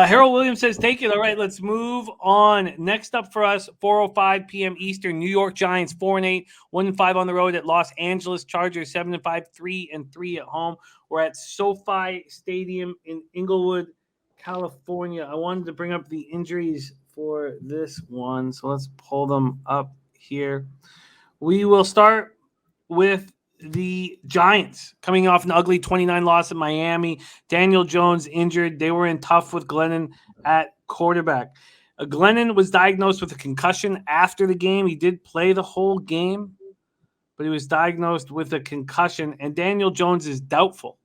Harold Williams says, take it. All right, let's move on. Next up for us, 4:05 p.m. Eastern, New York Giants, 4-8, 1-5 on the road at Los Angeles Chargers, 7-5, 3-3 at home. We're at SoFi Stadium in Inglewood, California. I wanted to bring up the injuries for this one, so let's pull them up here. We will start with the Giants coming off an ugly 29 loss at Miami. Daniel Jones injured. They were in tough with Glennon at quarterback. Glennon was diagnosed with a concussion after the game. He did play the whole game, but he was diagnosed with a concussion, and Daniel Jones is doubtful.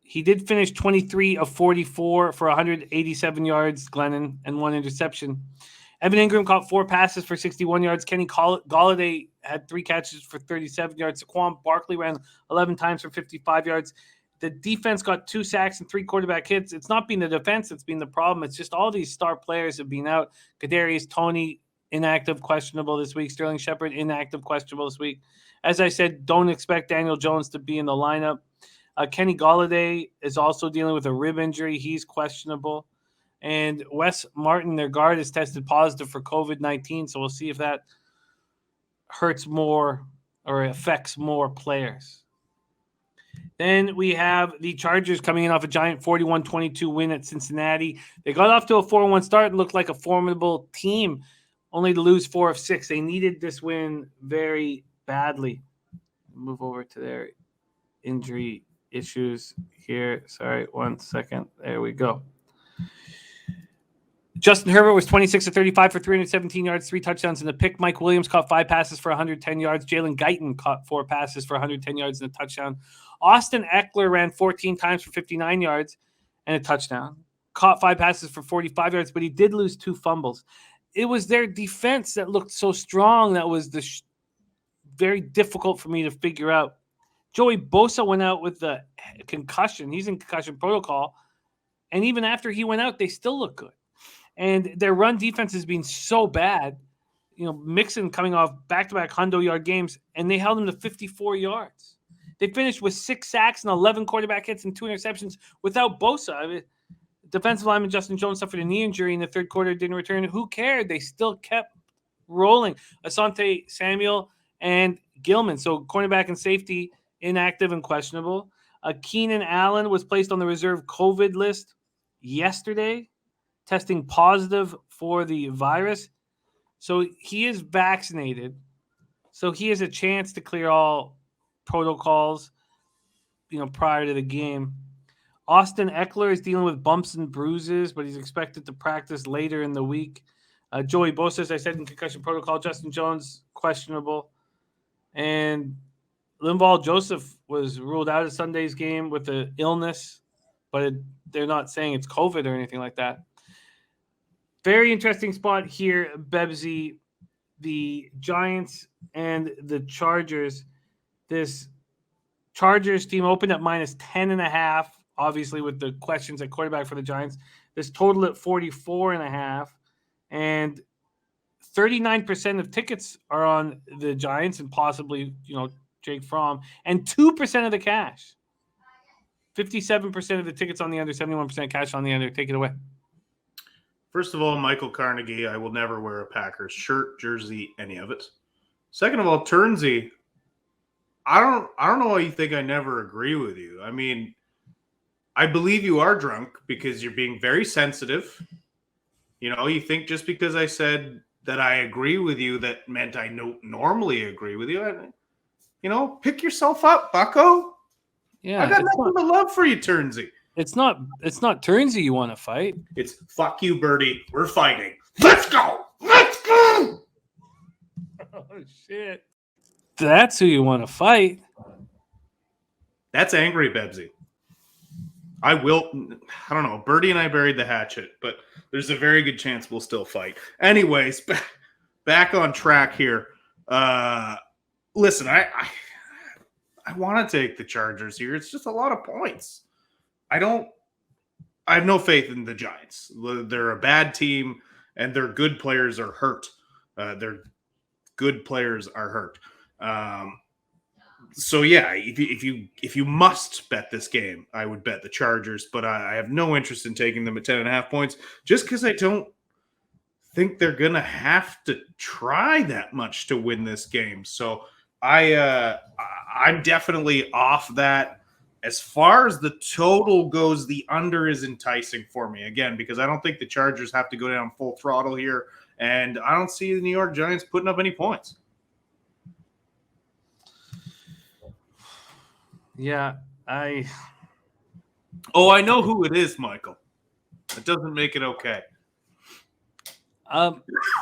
He did finish 23 of 44 for 187 yards, Glennon, and 1 interception. Evan Ingram caught 4 passes for 61 yards. Kenny Golladay had 3 catches for 37 yards. Saquon Barkley ran 11 times for 55 yards. The defense got 2 sacks and 3 quarterback hits. It's not been the defense that's been the problem. It's just all these star players have been out. Kadarius Toney, inactive, questionable this week. Sterling Shepard, inactive, questionable this week. As I said, don't expect Daniel Jones to be in the lineup. Kenny Golladay is also dealing with a rib injury. He's questionable. And Wes Martin, their guard, is tested positive for COVID-19, so we'll see if that hurts more or affects more players. Then we have the Chargers coming in off a giant 41-22 win at Cincinnati. They got off to a 4-1 start and looked like a formidable team, only to lose 4 of 6. They needed this win very badly. Move over to their injury issues here. Sorry, 1 second. There we go. Justin Herbert was 26 of 35 for 317 yards, 3 touchdowns and a pick. Mike Williams caught 5 passes for 110 yards. Jalen Guyton caught 4 passes for 110 yards and a touchdown. Austin Eckler ran 14 times for 59 yards and a touchdown. Caught 5 passes for 45 yards, but he did lose 2 fumbles. It was their defense that looked so strong that was very difficult for me to figure out. Joey Bosa went out with the concussion. He's in concussion protocol. And even after he went out, they still look good. And their run defense has been so bad. Mixon coming off back-to-back 100-yard games, and they held him to 54 yards. They finished with 6 sacks and 11 quarterback hits and 2 interceptions without Bosa. Defensive lineman Justin Jones suffered a knee injury in the third quarter, didn't return. Who cared? They still kept rolling. Asante Samuel and Gilman. So cornerback and safety inactive and questionable. Keenan Allen was placed on the reserve COVID list yesterday, testing positive for the virus. So he is vaccinated. So he has a chance to clear all protocols, prior to the game. Austin Eckler is dealing with bumps and bruises, but he's expected to practice later in the week. Joey Bosa, as I said, in concussion protocol. Justin Jones, questionable. And Linval Joseph was ruled out of Sunday's game with an illness, but they're not saying it's COVID or anything like that. Very interesting spot here, Bebsie. The Giants and the Chargers. This Chargers team opened at minus 10.5, obviously with the questions at quarterback for the Giants. This total at 44.5, and 39% of tickets are on the Giants and possibly, Jake Fromm, and 2% of the cash. 57% of the tickets on the under, 71% cash on the under. Take it away. First of all, Michael Carnegie, I will never wear a Packers shirt, jersey, any of it. Second of all, Turnsey, I don't know why you think I never agree with you. I mean, I believe you are drunk because you're being very sensitive. You think just because I said that I agree with you, that meant I normally agree with you. Pick yourself up, bucko. Yeah, I got nothing but love for you, Turnsey. It's not Turnsey you want to fight. It's fuck you, Birdie. We're fighting. Let's go. Let's go. Oh, shit. That's who you want to fight. That's angry, Bebsie. I don't know. Birdie and I buried the hatchet, but there's a very good chance we'll still fight. Anyways, back on track here. Listen, I want to take the Chargers here. It's just a lot of points. I have no faith in the Giants. They're a bad team, and their good players are hurt. So yeah, if you must bet this game, I would bet the Chargers, but I have no interest in taking them at 10.5 points just because I don't think they're gonna have to try that much to win this game. So I'm definitely off that. As far as the total goes, the under is enticing for me again because I don't think the Chargers have to go down full throttle here, and I don't see the New York Giants putting up any points. Yeah, I know who it is, Michael. It doesn't make it okay.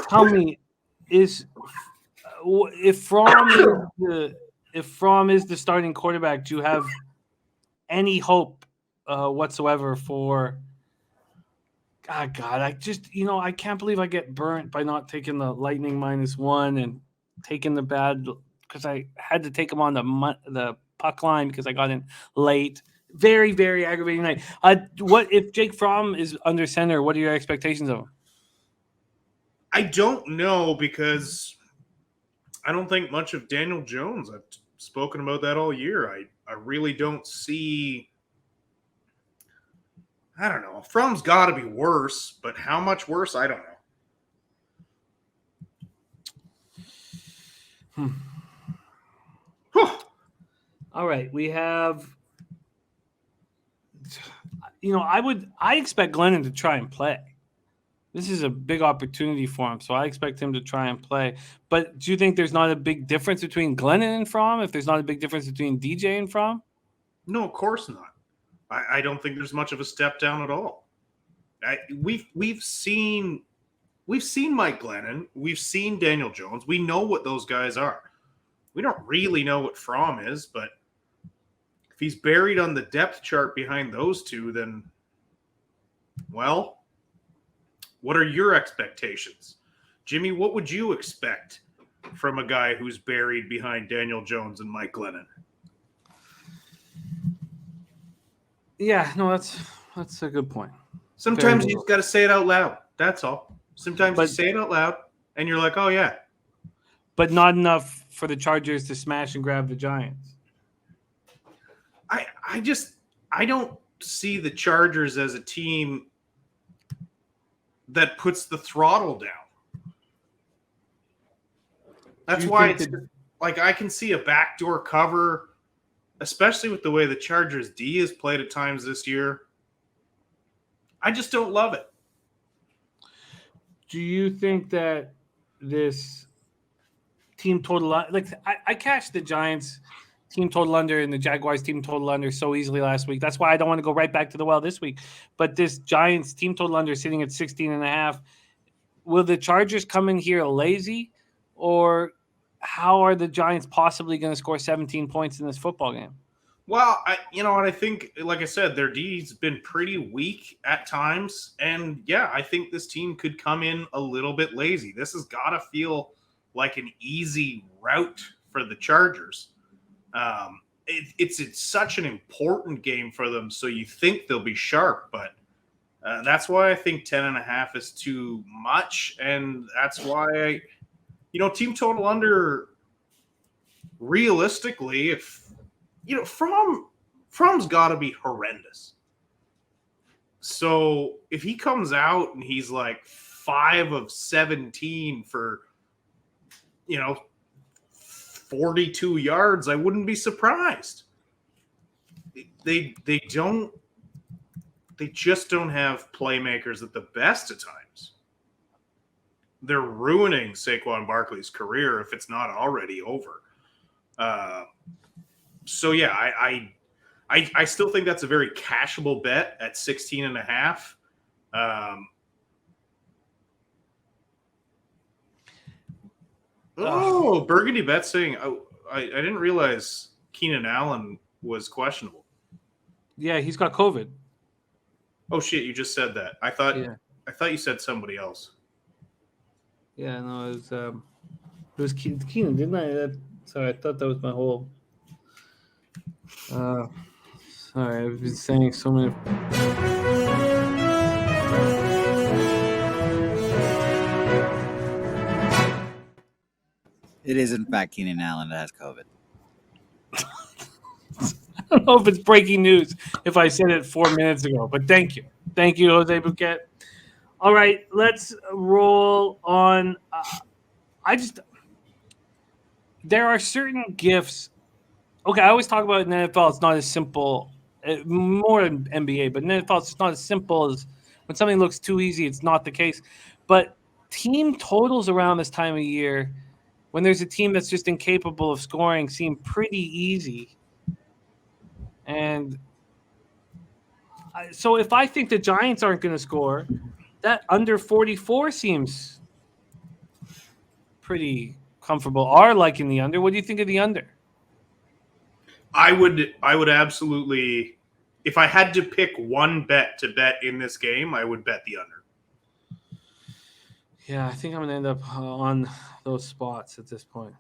tell me, if Fromm is the starting quarterback, do you have any hope whatsoever for? God, I just I can't believe I get burnt by not taking the Lightning -1 and taking the bad because I had to take them on the puck line because I got in late. Very, very aggravating night. What if Jake Fromm is under center? What are your expectations of him? I don't know because I don't think much of Daniel Jones. I've spoken about that all year. I really don't see. I don't know. Fromm's got to be worse, but how much worse? I don't know. All right, we have. I expect Glennon to try and play. This is a big opportunity for him, so I expect him to try and play. But do you think there's not a big difference between Glennon and Fromm? If there's not a big difference between DJ and Fromm? No, of course not. I don't think there's much of a step down at all. We've seen Mike Glennon. We've seen Daniel Jones. We know what those guys are. We don't really know what Fromm is, but if he's buried on the depth chart behind those two, then, well, what are your expectations? Jimmy, what would you expect from a guy who's buried behind Daniel Jones and Mike Glennon? Yeah, no, that's a good point. Sometimes you just got to say it out loud. That's all. Sometimes you say it out loud, and you're like, oh, yeah. But not enough for the Chargers to smash and grab the Giants. I don't see the Chargers as a team that puts the throttle down. That's why it's like I can see a backdoor cover, especially with the way the Chargers D has played at times this year. I just don't love it. Do you think that this team total, like I cashed the Giants team total under and the Jaguars team total under so easily last week. That's why I don't want to go right back to the well this week. But this Giants team total under sitting at 16.5. Will the Chargers come in here lazy, or how are the Giants possibly going to score 17 points in this football game? Well, I think, like I said, their D's been pretty weak at times. And, yeah, I think this team could come in a little bit lazy. This has got to feel like an easy route for the Chargers. It's such an important game for them, so you think they'll be sharp. But that's why I think 10.5 is too much. And that's why, team total under, realistically, if Fromm's got to be horrendous. So if he comes out and he's like 5 of 17 for, 42 yards, I wouldn't be surprised. They just don't have playmakers at the best of times. They're ruining Saquon Barkley's career if it's not already over. So yeah, I still think that's a very cashable bet at 16.5. Burgundy Bet saying, I didn't realize Keenan Allen was questionable. Yeah, he's got COVID. Oh shit, you just said that. I thought you said somebody else. Yeah, no, it was Keenan, didn't I? Sorry, I thought that was my whole. Sorry, I've been saying so many. It is, in fact, Keenan Allen that has COVID. don't know if it's breaking news if I said it 4 minutes ago, but thank you. Thank you, Jose Bouquet. All right, let's roll on. There are certain gifts. Okay, I always talk about in the NFL, it's not as simple, more in NBA, but in the NFL, it's not as simple as when something looks too easy, it's not the case. But team totals around this time of year, when there's a team that's just incapable of scoring, seem pretty easy. And so if I think the Giants aren't going to score, that under 44 seems pretty comfortable. Are liking the under. What do you think of the under? I would absolutely, if I had to pick one bet to bet in this game, I would bet the under. Yeah, I think I'm going to end up on those spots at this point.